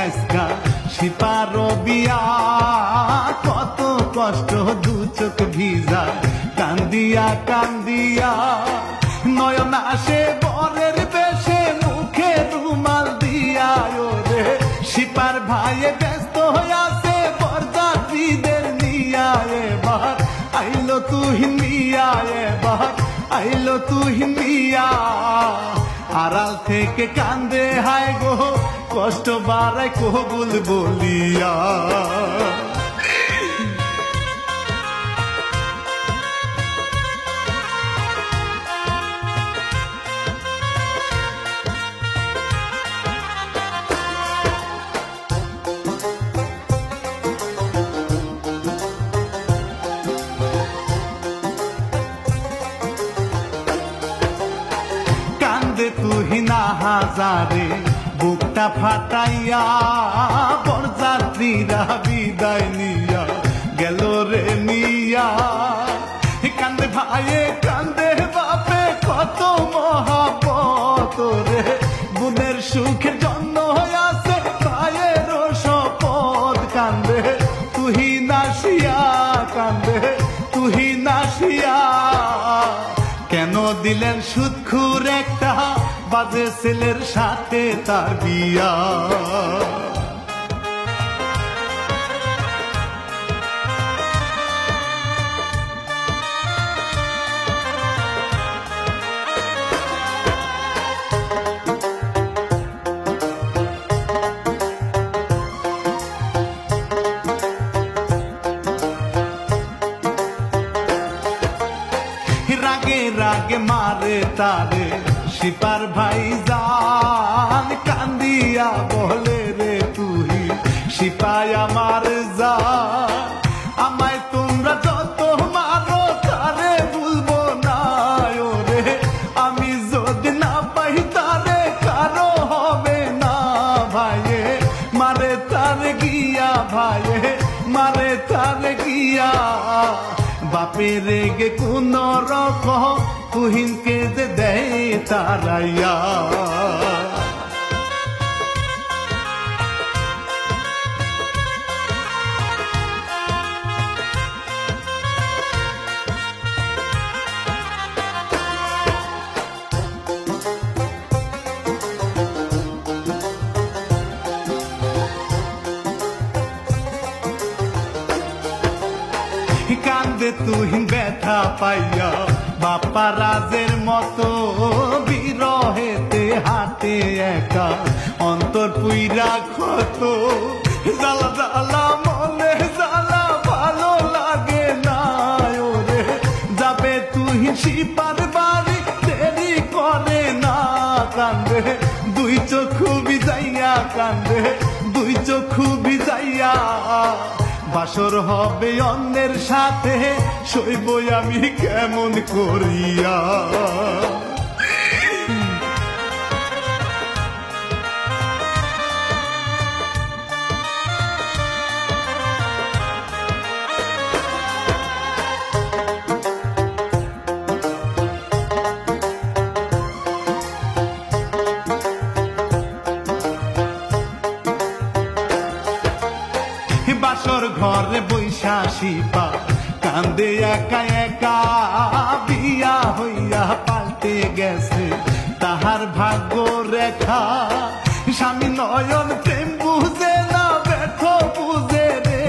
আজকা শিপার বিয়া, কত কষ্ট দু চোখ ভিজা কান্দিয়া কান্দিয়া, নয়ন আসে বরের বেশে মুখে রুমাল দিয়া, ওরে শিপার ভাইয়ে ব্যস্ত হয়ে আছে বরযাত্রীদের নিয়া, এবার আইলো তুহিন মিয়া, এবার আইলো তুহিন মিয়া, আড়াল থেকে কান্দে হায় গো কষ্ট বাড়ায় কবুল বলিয়া। কান্দে তুহিনা হাজারে বুকটা ফাটাইয়া, বরযাত্রীরা বিদায় নিয়া গেল রে নিয়া, কান্দে ভাইয়ে কান্দে বাপে কত মহাপত রে, বুনের সুখের জন্য আছে ভাইয়ের শপথ, কান্দে তুহিনা শিয়া, কান্দে তুহিনা শিয়া, কেন দিলেন সুদখুর একটা বাজে ছেলের সাথে তার বিয়া। রাগে রাগে মারে তারে শিপার ভাই জান, কান্দিয়া বলে রে তুই শিপাই আমার জান, আমায় তোমরা যত মারো তারে ভুলবো না, ওরে আমি যদি না পাই তারে কারো হবে না, ভাইয়ে মারে তারে গিয়া, ভাইয়ে মারে তারে গিয়া, বাপে রেগে কোন রকম তুহিনকে যে দেয় তারাইয়া। কান্দে তুহিন ব্যথা পাইয়া বাপা রাজের মতো, বিরহেতে হাতে একা অন্তর পুইরা ক্ষত, জ্বালা জ্বালা মনে জ্বালা ভালো লাগে না, ওরে যাবে তুহিন শিপার বাড়ি দেরি করে না, কান্দে দুই চোখু ভিজাইয়া, কান্দে দুই চোখু ভিজাইয়া, বাসর হবে অন্যের সাথে সইব আমি কেমন করিয়া। বাসর ঘরে বৈশা শিপা কান্দে একা একা, বিয়া হইয়া পাল্টে গেছে তাহার ভাগ্য রেখা, স্বামী নয়ন প্রেম বুঝে না ব্যর্থ বুঝে রে,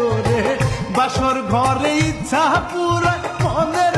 ওরে বাসর ঘরে ইচ্ছা পুরায় মনে